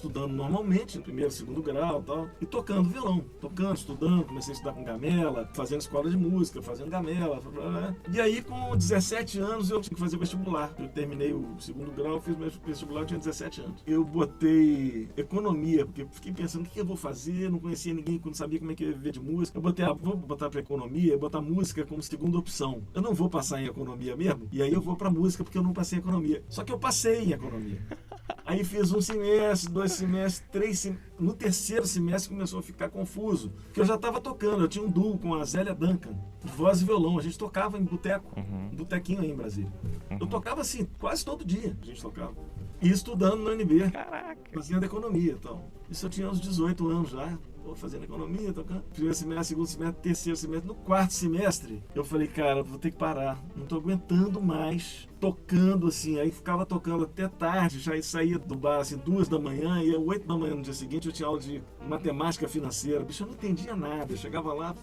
estudando normalmente, no primeiro, segundo grau e tal, e tocando violão. Tocando, estudando, comecei a estudar com gamela, fazendo escola de música, fazendo gamela. E aí, com 17 anos, eu tinha que fazer vestibular. Eu terminei o segundo grau, fiz meu vestibular, eu tinha 17 anos. Eu botei economia, porque fiquei pensando o que eu vou fazer, não conhecia ninguém, não sabia como é que eu ia viver de música. Eu botei, vou botar pra economia, botar música como segunda opção. Eu não vou passar em economia mesmo, e aí eu vou pra música porque eu não passei em economia. Só que eu passei em economia. Aí fiz um semestre, 2 semestres, 3 semestres. No terceiro semestre começou a ficar confuso, porque eu já estava tocando, eu tinha um duo com a Zélia Duncan, de voz e violão. A gente tocava em boteco, um botequinho aí em Brasília. Eu tocava assim, quase todo dia a gente tocava. E estudando no UNB, fazendo economia e tal. Isso eu tinha uns 18 anos já. Fazendo economia, tocando. Primeiro semestre, segundo semestre, terceiro semestre. No quarto semestre, eu falei, cara, vou ter que parar. Não tô aguentando mais tocando assim. Aí ficava tocando até tarde, já saía do bar assim 2 da manhã, e 8 da manhã no dia seguinte eu tinha aula de matemática financeira. Bicho, eu não entendia nada. Eu chegava lá,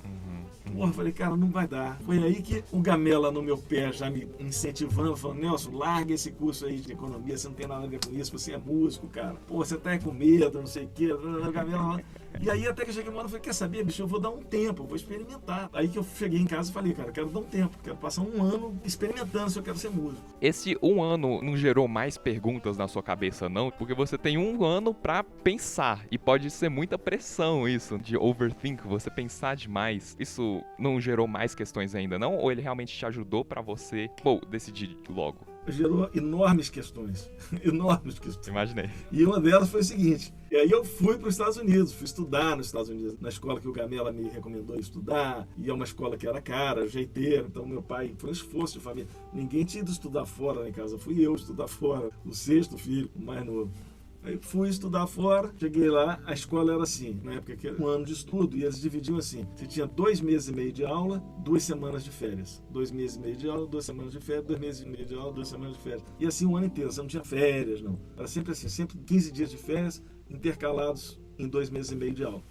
porra, falei, cara, não vai dar. Foi aí que o Gamela no meu pé já me incentivando, falando, Nelson, larga esse curso aí de economia, você não tem nada a ver com isso, você é músico, cara. Pô, você tá aí com medo, não sei o quê. O Gamela... E aí até que eu cheguei uma hora e falei, quer saber, bicho, eu vou dar um tempo, eu vou experimentar. Aí que eu cheguei em casa e falei, cara, eu quero dar um tempo, quero passar um ano experimentando se eu quero ser músico. Esse um ano não gerou mais perguntas na sua cabeça, não? Porque você tem um ano pra pensar, e pode ser muita pressão isso, de overthink, você pensar demais. Isso não gerou mais questões ainda, não? Ou ele realmente te ajudou pra você, decidir logo? Gerou enormes questões. Enormes questões. Imaginei. E uma delas foi o seguinte. E aí eu fui para os Estados Unidos, fui estudar nos Estados Unidos, na escola que o Gamela me recomendou estudar. E é uma escola que era cara, jeiteira. Então meu pai foi um esforço de família. Ninguém tinha ido estudar fora lá em casa. Fui eu estudar fora, o 6º filho, o mais novo. Aí fui estudar fora, cheguei lá, a escola era assim, na época que era um ano de estudo, e eles dividiam assim, você tinha 2 meses e meio de aula, 2 semanas de férias. 2 meses e meio de aula, 2 semanas de férias, 2 meses e meio de aula, 2 semanas de férias. E assim o ano inteiro, você não tinha férias, não. Era sempre assim, sempre 15 dias de férias, intercalados em 2 meses e meio de aula.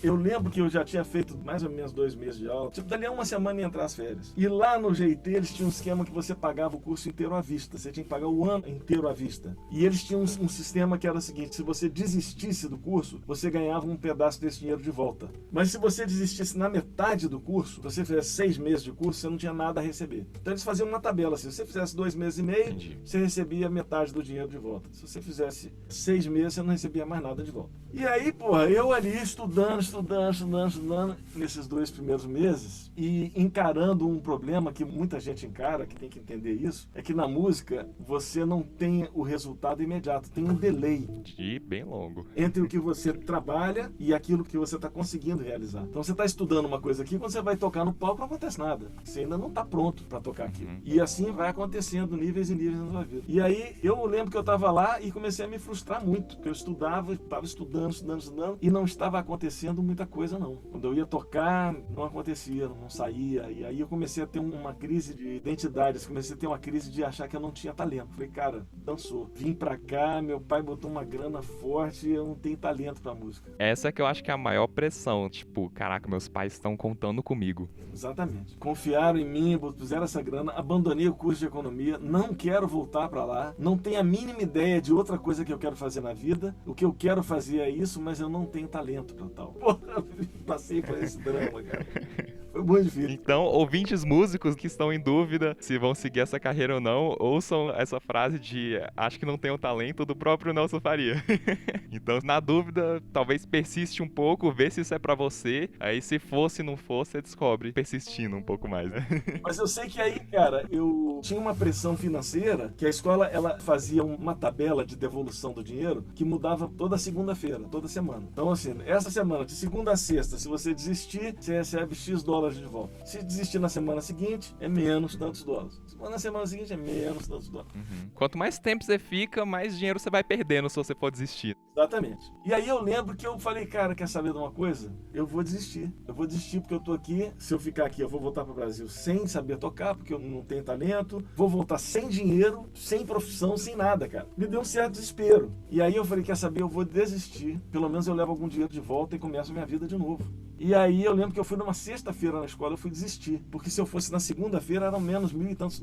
Eu lembro que eu já tinha feito mais ou menos 2 meses de aula. Tipo, dali a uma semana ia entrar as férias. E lá no GIT eles tinham um esquema que você pagava o curso inteiro à vista. Você tinha que pagar o ano inteiro à vista. E eles tinham um sistema que era o seguinte: se você desistisse do curso, você ganhava um pedaço desse dinheiro de volta. Mas se você desistisse na metade do curso, você fizesse 6 meses de curso, você não tinha nada a receber. Então eles faziam uma tabela assim: se você fizesse 2 meses e meio, você recebia metade do dinheiro de volta. Se você fizesse 6 meses, você não recebia mais nada de volta. E aí, porra, eu ali estudando nesses 2 primeiros meses e encarando um problema que muita gente encara, que tem que entender isso, é que na música você não tem o resultado imediato, tem um delay. E bem longo. Entre o que você trabalha e aquilo que você está conseguindo realizar. Então você está estudando uma coisa aqui, quando você vai tocar no palco não acontece nada. Você ainda não está pronto para tocar aquilo. E assim vai acontecendo níveis e níveis na sua vida. E aí eu lembro que eu estava lá e comecei a me frustrar muito, porque eu estava estudando e não estava acontecendo muita coisa não. Quando eu ia tocar, não acontecia, não saía. E aí eu comecei a ter uma crise de identidade, comecei a ter uma crise de achar que eu não tinha talento. Falei, cara, dançou. Vim pra cá, meu pai botou uma grana forte e eu não tenho talento pra música. Essa é que eu acho que é a maior pressão. Tipo, caraca, meus pais estão contando comigo. Exatamente. Confiaram em mim, puseram essa grana, abandonei o curso de economia, não quero voltar pra lá, não tenho a mínima ideia de outra coisa que eu quero fazer na vida. O que eu quero fazer é isso, mas eu não tenho talento pra tal. Porra, passei por esse drama, cara. Foi muito difícil. Então, ouvintes músicos que estão em dúvida se vão seguir essa carreira ou não, ouçam essa frase de acho que não tenho talento do próprio Nelson Faria. Então, na dúvida, talvez persiste um pouco, vê se isso é pra você. Aí, se for, se não for, você descobre persistindo um pouco mais, né? Mas eu sei que aí, cara, eu tinha uma pressão financeira, que a escola, ela fazia uma tabela de devolução do dinheiro que mudava toda segunda-feira, toda semana. Então, assim, essa semana, de segunda a sexta, se você desistir, você recebe X dólares de volta. Se desistir na semana seguinte, é menos tantos dólares. Na semana seguinte, é menos tantos dólares. Quanto mais tempo você fica, mais dinheiro você vai perdendo se você for desistir. Exatamente. E aí eu lembro que eu falei, cara, quer saber de uma coisa? Eu vou desistir. Eu vou desistir porque eu tô aqui. Se eu ficar aqui, eu vou voltar pro Brasil sem saber tocar, porque eu não tenho talento. Vou voltar sem dinheiro, sem profissão, sem nada, cara. Me deu um certo desespero. E aí eu falei, quer saber? Eu vou desistir. Pelo menos eu levo algum dinheiro de volta e começo a minha vida de novo. E aí eu lembro que eu fui numa sexta-feira na escola, eu fui desistir. Porque se eu fosse na segunda-feira, eram menos $1.000 e tantos.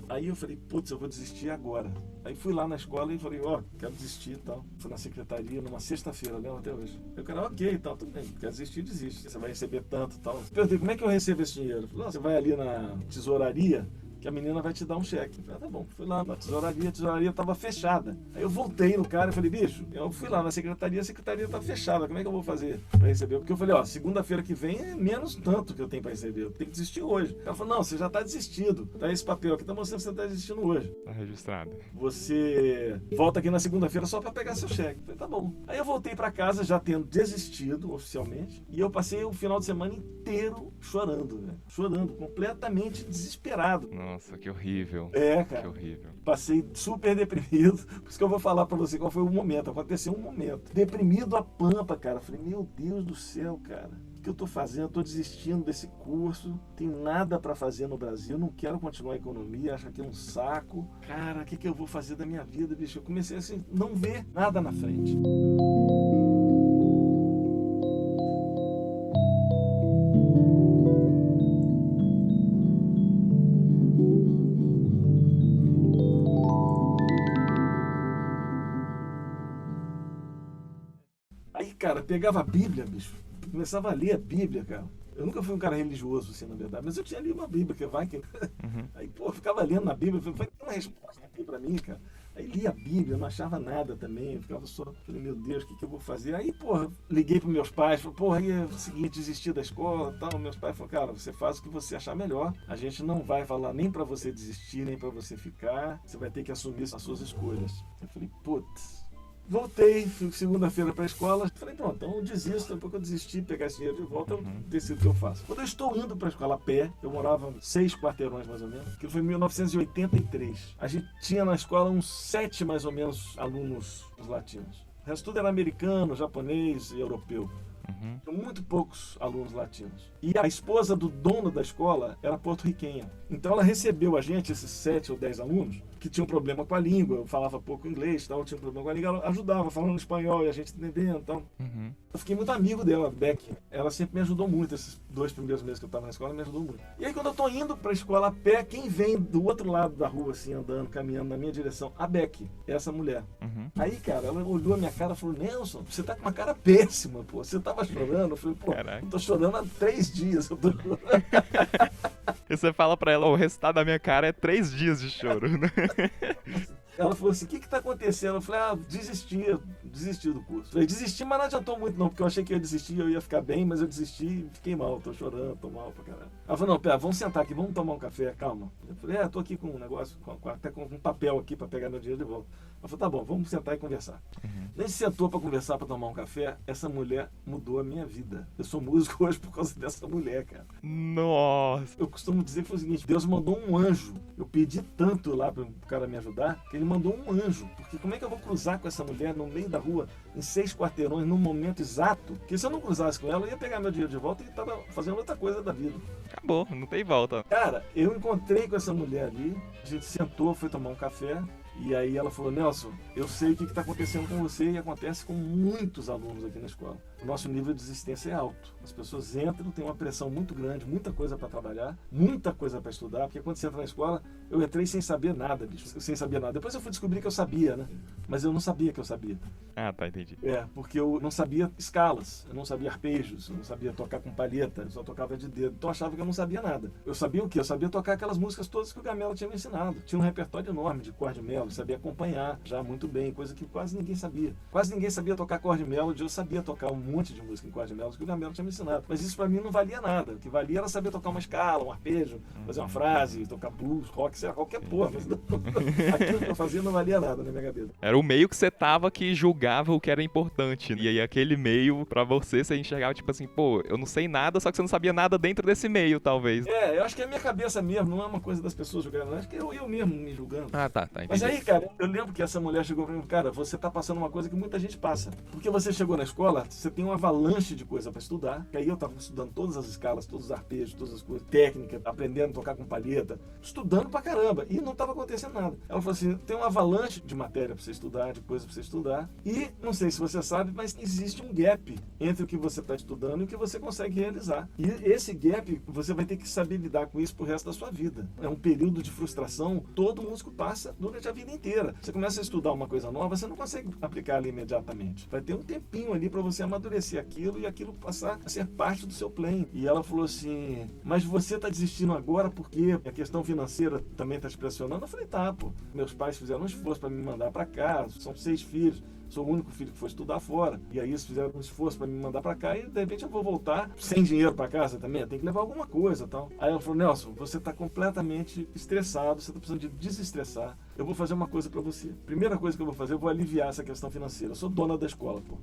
Aí eu falei, putz, eu vou desistir agora. Aí fui lá na escola e falei, quero desistir e tal. Fui na secretaria numa sexta-feira, lembro até hoje. Eu quero, ok, e tal, tudo bem, quer desistir, desiste. Você vai receber tanto e tal. Eu perguntei, como é que eu recebo esse dinheiro? Eu falei, você vai ali na tesouraria, que a menina vai te dar um cheque. Eu falei, tá bom. Fui lá na tesouraria, a tesouraria estava fechada. Aí eu voltei no cara e falei, bicho, eu fui lá na secretaria, a secretaria tá fechada, como é que eu vou fazer para receber? Porque eu falei, segunda-feira que vem é menos tanto que eu tenho para receber, eu tenho que desistir hoje. Ela falou, não, você já tá desistido, tá esse papel aqui, tá mostrando que você tá desistindo hoje. Tá registrado. Você volta aqui na segunda-feira só para pegar seu cheque. Eu falei, tá bom. Aí eu voltei para casa já tendo desistido oficialmente, e eu passei o final de semana inteiro chorando, né? Chorando, completamente desesperado. Nossa, que horrível. Cara. Que horrível. Passei super deprimido. Por isso que eu vou falar pra você qual foi o momento. Aconteceu um momento. Deprimido a pampa, cara. Falei, meu Deus do céu, cara. O que eu tô fazendo? Eu tô desistindo desse curso. Não tenho nada pra fazer no Brasil. Não quero continuar a economia. Acho que é um saco. Cara, o que eu vou fazer da minha vida, bicho? Eu comecei assim, não ver nada na frente. Cara, pegava a Bíblia, bicho, começava a ler a Bíblia, cara. Eu nunca fui um cara religioso, assim, na verdade, mas eu tinha lido uma Bíblia, que vai que... Aí, pô, eu ficava lendo na Bíblia, falei, tem uma resposta aqui pra mim, cara. Aí lia a Bíblia, não achava nada também, eu ficava só, falei, meu Deus, o que eu vou fazer? Aí, porra, liguei pros meus pais, falei, porra, aí é o seguinte, desistir da escola e tal. Meus pais falaram, cara, você faz o que você achar melhor, a gente não vai falar nem pra você desistir, nem pra você ficar, você vai ter que assumir as suas escolhas. Eu falei, putz. Voltei, fui segunda-feira para a escola. Falei, pronto, então eu desisto. Depois que eu desistir, pegar esse dinheiro de volta, eu decido o que eu faço. Quando eu estou indo para a escola a pé, eu morava 6 quarteirões mais ou menos, que foi em 1983. A gente tinha na escola uns 7 mais ou menos alunos latinos. O resto tudo era americano, japonês e europeu. Muito poucos alunos latinos. E a esposa do dono da escola era porto-riquenha. Então ela recebeu a gente, esses 7 ou 10 alunos, que tinham problema com a língua. Eu falava pouco inglês, tal, tinha problema com a língua. Ela ajudava, falando espanhol e a gente entendendo. Então. Eu fiquei muito amigo dela, Beck. Ela sempre me ajudou muito. Esses 2 primeiros meses que eu estava na escola, me ajudou muito. E aí quando eu tô indo para a escola a pé, quem vem do outro lado da rua, assim, andando, caminhando na minha direção? A Beck, essa mulher. Aí, cara, ela olhou a minha cara e falou, Nelson, você tá com uma cara péssima, pô. Você tava chorando? Eu falei, pô, eu tô chorando há 3 dias. Eu tô... E você fala pra ela, o resultado da minha cara é 3 dias de choro, né? Ela falou assim, o que tá acontecendo? Eu falei, desisti do curso. Eu falei, desisti, mas não adiantou muito não, porque eu achei que eu ia desistir, eu ia ficar bem, mas eu desisti e fiquei mal, tô chorando, tô mal pra caralho. Ela falou, não, pera, vamos sentar aqui, vamos tomar um café, calma. Eu falei, tô aqui com um negócio, até com um papel aqui pra pegar meu dinheiro de volta. Ela falou, tá bom, vamos sentar e conversar. Nem se sentou pra conversar, pra tomar um café, essa mulher mudou a minha vida. Eu sou músico hoje por causa dessa mulher, cara. Nossa! Eu costumo dizer que foi o seguinte, Deus mandou um anjo. Eu pedi tanto lá pro cara me ajudar, que ele mandou um anjo. Porque como é que eu vou cruzar com essa mulher no meio da rua, em 6 quarteirões, num momento exato? Porque se eu não cruzasse com ela, eu ia pegar meu dinheiro de volta e tava fazendo outra coisa da vida. Acabou, não tem volta. Cara, eu encontrei com essa mulher ali, a gente sentou, foi tomar um café. E aí ela falou, Nelson, eu sei o que está acontecendo com você e acontece com muitos alunos aqui na escola. O nosso nível de desistência é alto. As pessoas entram, tem uma pressão muito grande, muita coisa para trabalhar, muita coisa para estudar, porque quando você entra na escola, eu entrei sem saber nada, bicho, sem saber nada. Depois eu fui descobrir que eu sabia, né? Mas eu não sabia que eu sabia. Ah, tá, entendi. Porque eu não sabia escalas, eu não sabia arpejos, eu não sabia tocar com palheta, eu só tocava de dedo. Então eu achava que eu não sabia nada. Eu sabia o quê? Eu sabia tocar aquelas músicas todas que o Gamela tinha me ensinado. Tinha um repertório enorme de cor de mel, sabia acompanhar já muito bem, coisa que quase ninguém sabia. Quase ninguém sabia tocar cor de melody, eu sabia tocar um monte de música em quadrilha melódica que o Gamelo tinha me ensinado. Mas isso pra mim não valia nada. O que valia era saber tocar uma escala, um arpejo, fazer uma frase, tocar blues, rock, sei lá, qualquer porra. Mas aquilo que eu fazia não valia nada na minha cabeça. Era o meio que você tava que julgava o que era importante. E aí aquele meio, pra você enxergava tipo assim, pô, eu não sei nada, só que você não sabia nada dentro desse meio, talvez. Eu acho que é a minha cabeça mesmo, não é uma coisa das pessoas julgando, acho que eu mesmo me julgando. Ah, tá, entendi. Mas aí, cara, eu lembro que essa mulher chegou pra mim, cara, você tá passando uma coisa que muita gente passa. Porque você chegou na escola, você tem uma avalanche de coisa pra estudar, que aí eu tava estudando todas as escalas, todos os arpejos, todas as coisas, técnica, aprendendo a tocar com palheta, estudando pra caramba, e não tava acontecendo nada. Ela falou assim, tem uma avalanche de matéria pra você estudar, de coisa pra você estudar, e não sei se você sabe, mas existe um gap entre o que você tá estudando e o que você consegue realizar. E esse gap, você vai ter que saber lidar com isso pro resto da sua vida. É um período de frustração, todo músico passa durante a vida inteira. Você começa a estudar uma coisa nova, você não consegue aplicar ali imediatamente. Vai ter um tempinho ali para você amadurecer aquilo e aquilo passar a ser parte do seu playing. E ela falou assim, mas você tá desistindo agora porque a questão financeira também tá te pressionando? Eu falei, tá, pô. Meus pais fizeram um esforço para me mandar para cá, são 6 filhos. Sou o único filho que foi estudar fora. E aí eles fizeram um esforço para me mandar para cá e de repente eu vou voltar sem dinheiro para casa também. Tem que levar alguma coisa e tal. Aí ela falou, Nelson, você está completamente estressado, você está precisando de desestressar. Eu vou fazer uma coisa para você. Primeira coisa que eu vou fazer, eu vou aliviar essa questão financeira. Eu sou dona da escola, pô.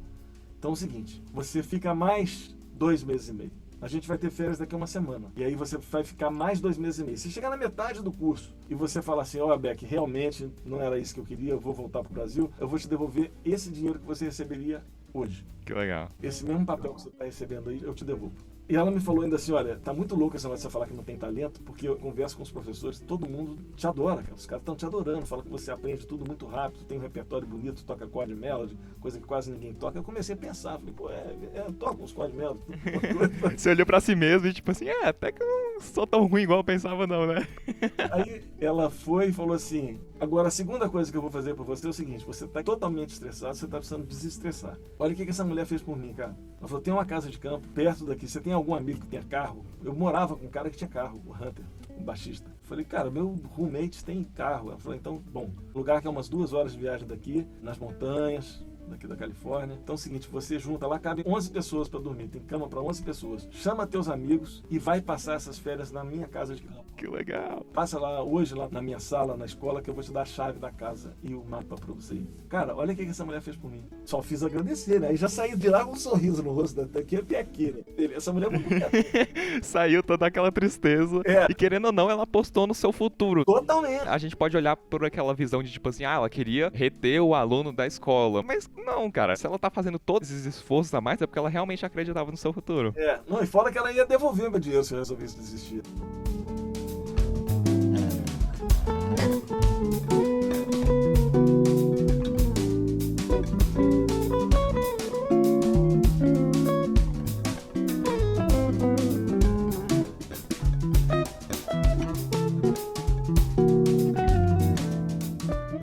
Então é o seguinte, você fica mais 2 meses e meio. A gente vai ter férias daqui a uma semana. E aí você vai ficar mais 2 meses e meio. Se chegar na metade do curso e você falar assim, ó, Beck, realmente não era isso que eu queria, eu vou voltar pro Brasil, eu vou te devolver esse dinheiro que você receberia hoje. Que legal. Esse mesmo papel que você está recebendo aí, eu te devolvo. E ela me falou ainda assim, olha, tá muito louco esse negócio de você falar que não tem talento, porque eu converso com os professores, todo mundo te adora, cara. Os caras estão te adorando, falam que você aprende tudo muito rápido, tem um repertório bonito, toca chord melody, coisa que quase ninguém toca. Eu comecei a pensar, falei, pô, toca uns chord melody. Você olhou pra si mesmo e tipo assim, até que eu não sou tão ruim igual eu pensava não, né? Aí ela foi e falou assim, agora a segunda coisa que eu vou fazer pra você é o seguinte, você tá totalmente estressado, você tá precisando desestressar. Olha o que essa mulher fez por mim, cara. Ela falou, tem uma casa de campo perto daqui, você tem algum amigo que tenha carro? Eu morava com um cara que tinha carro, o Hunter, um baixista. Eu falei, cara, meu roommate tem carro. Ela falou, então, bom, lugar que é umas 2 horas de viagem daqui, nas montanhas, daqui da Califórnia. Então é o seguinte, você junta, lá cabe 11 pessoas para dormir, tem cama para 11 pessoas. Chama teus amigos e vai passar essas férias na minha casa de campo. Que legal. Passa lá hoje, lá na minha sala, na escola, que eu vou te dar a chave da casa e o mapa para você ir. Cara, olha o que essa mulher fez por mim. Só fiz agradecer, né? E já saí de lá com um sorriso no rosto, daqui até aqui, né? Essa mulher saiu toda aquela tristeza. E querendo ou não, ela apostou no seu futuro. Totalmente. A gente pode olhar por aquela visão de tipo assim, ela queria reter o aluno da escola. Mas não, cara. Se ela tá fazendo todos esses esforços a mais, é porque ela realmente acreditava no seu futuro. Não, e fora que ela ia devolver meu dinheiro se eu resolvesse desistir.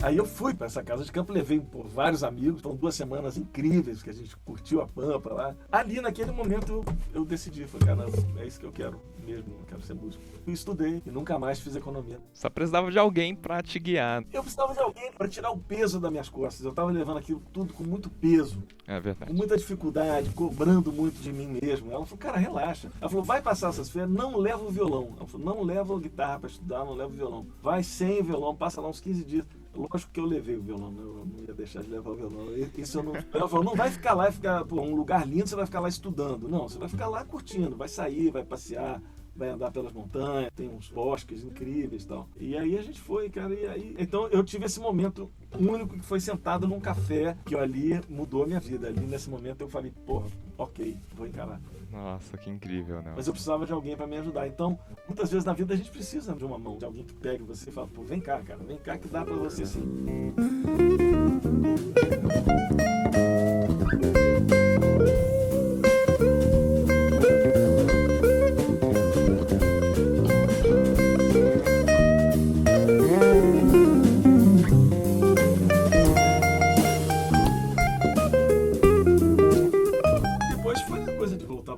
Aí eu fui para essa casa de campo, levei por vários amigos, foram 2 semanas incríveis, que a gente curtiu a Pampa lá. Ali, naquele momento, eu decidi, falei, cara, é isso que eu quero mesmo, eu quero ser músico. Eu estudei e nunca mais fiz economia. Só precisava de alguém para te guiar. Eu precisava de alguém para tirar o peso das minhas costas, eu tava levando aquilo tudo com muito peso. É verdade. Com muita dificuldade, cobrando muito de mim mesmo. Ela falou, cara, relaxa. Ela falou, vai passar essas férias, não leva o violão. Ela falou, não leva a guitarra para estudar, não leva o violão. Vai sem o violão, passa lá uns 15 dias. Lógico que eu levei o violão, eu não ia deixar de levar o violão. Isso eu não... Ela falou, não vai ficar lá e ficar, pô, um lugar lindo, você vai ficar lá estudando. Não, você vai ficar lá curtindo, vai sair, vai passear, vai andar pelas montanhas, tem uns bosques incríveis e tal. E aí a gente foi, cara, e aí... Então eu tive esse momento único que foi sentado num café, que ali mudou a minha vida. Ali nesse momento eu falei, porra, ok, vou encarar. Nossa, que incrível, né? Mas eu precisava de alguém para me ajudar. Então, muitas vezes na vida a gente precisa de uma mão, de alguém que pegue você e fala, pô, vem cá, cara, vem cá que dá para você sim.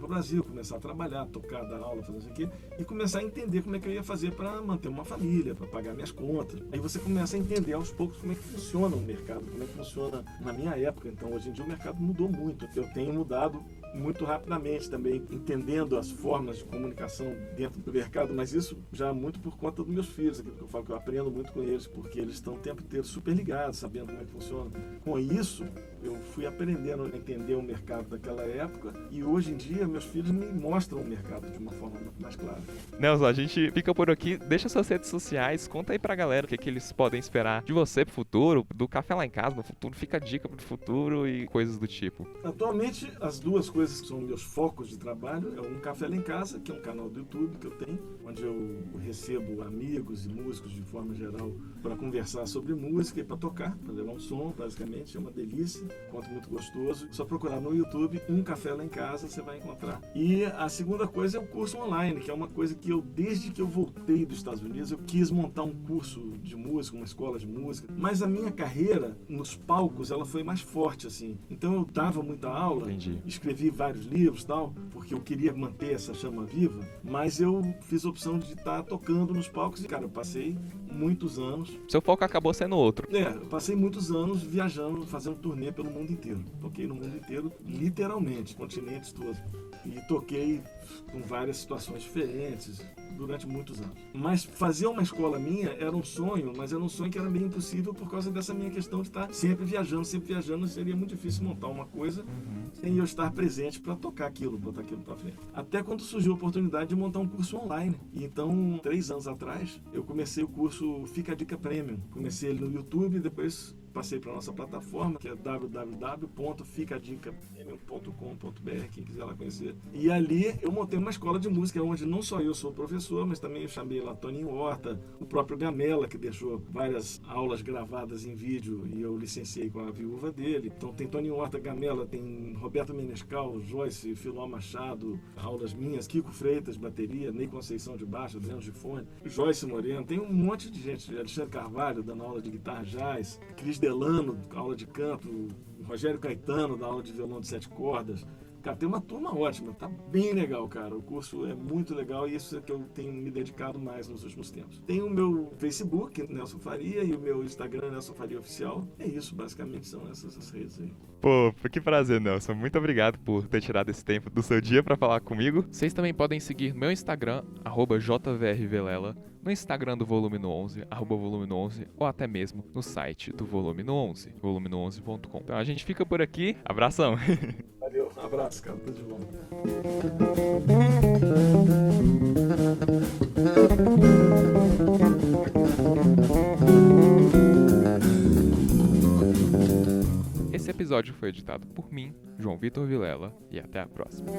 Brasil, começar a trabalhar, tocar, dar aula, fazer isso aqui, e começar a entender como é que eu ia fazer para manter uma família, para pagar minhas contas. Aí você começa a entender aos poucos como é que funciona o mercado, como é que funciona na minha época. Então, hoje em dia o mercado mudou muito. Eu tenho mudado muito rapidamente também, entendendo as formas de comunicação dentro do mercado, mas isso já muito por conta dos meus filhos, aquilo que eu falo que eu aprendo muito com eles, porque eles estão o tempo inteiro super ligados, sabendo como é que funciona. Com isso, eu fui aprendendo a entender o mercado daquela época e hoje em dia meus filhos me mostram o mercado de uma forma muito mais clara. Nelson, a gente fica por aqui, deixa suas redes sociais, conta aí pra galera o que eles podem esperar de você pro futuro, do Café Lá em Casa no futuro, fica a dica pro futuro e coisas do tipo. Atualmente, as duas coisas que são meus focos de trabalho é um Café Lá em Casa, que é um canal do YouTube que eu tenho, onde eu recebo amigos e músicos de forma geral para conversar sobre música e para tocar, para levar um som, basicamente, é uma delícia, encontro muito gostoso. Só procurar no YouTube um Café Lá em Casa, você vai encontrar. E a segunda coisa é o curso online, que é uma coisa que eu, desde que eu voltei dos Estados Unidos, eu quis montar um curso de música, uma escola de música, mas a minha carreira nos palcos, ela foi mais forte, assim. Então eu dava muita aula, Entendi. escrevi vários livros e tal, porque eu queria manter essa chama viva, mas eu fiz a opção de estar tocando nos palcos e, cara, eu passei muitos anos. Seu foco acabou sendo outro. Eu passei muitos anos viajando, fazendo turnê pelo mundo inteiro. Toquei no mundo inteiro, literalmente, continentes todos. E toquei com várias situações diferentes durante muitos anos. Mas fazer uma escola minha era um sonho, mas era um sonho que era bem impossível por causa dessa minha questão de estar sempre viajando. Seria muito difícil montar uma coisa sem eu estar presente para tocar aquilo, botar aquilo para frente. Até quando surgiu a oportunidade de montar um curso online. E então, 3 anos atrás, eu comecei o curso Fica a Dica Premium. Comecei ele no YouTube, depois passei para a nossa plataforma, que é www.ficadicapremium.com.br, quem quiser lá conhecer. E ali eu montei uma escola de música, onde não só eu sou professor, mas também eu chamei lá Toninho Horta, o próprio Gamela, que deixou várias aulas gravadas em vídeo e eu licenciei com a viúva dele. Então tem Toninho Horta, Gamela, tem Roberto Menescal, Joyce, Filó Machado, aulas minhas, Kiko Freitas, bateria, Ney Conceição de baixo, Adriano Gifone, Joyce Moreno, tem um monte de gente, Alexandre Carvalho dando aula de guitarra jazz, Cris Delano, aula de canto, Rogério Caetano, da aula de violão de 7 cordas. Cara, tem uma turma ótima, tá bem legal, cara. O curso é muito legal e isso é que eu tenho me dedicado mais nos últimos tempos. Tem o meu Facebook, Nelson Faria, e o meu Instagram, Nelson Faria Oficial. É isso, basicamente, são essas as redes aí. Pô, que prazer, Nelson. Muito obrigado por ter tirado esse tempo do seu dia pra falar comigo. Vocês também podem seguir meu Instagram, @jvrvilela, no Instagram do Volume no 11, @volume no 11, ou até mesmo no site do Volume no 11, volume11.com. Então a gente fica por aqui. Abração! Valeu, um abraço, cara. Tudo de bom. Esse episódio foi editado por mim, João Vitor Vilela, e até a próxima.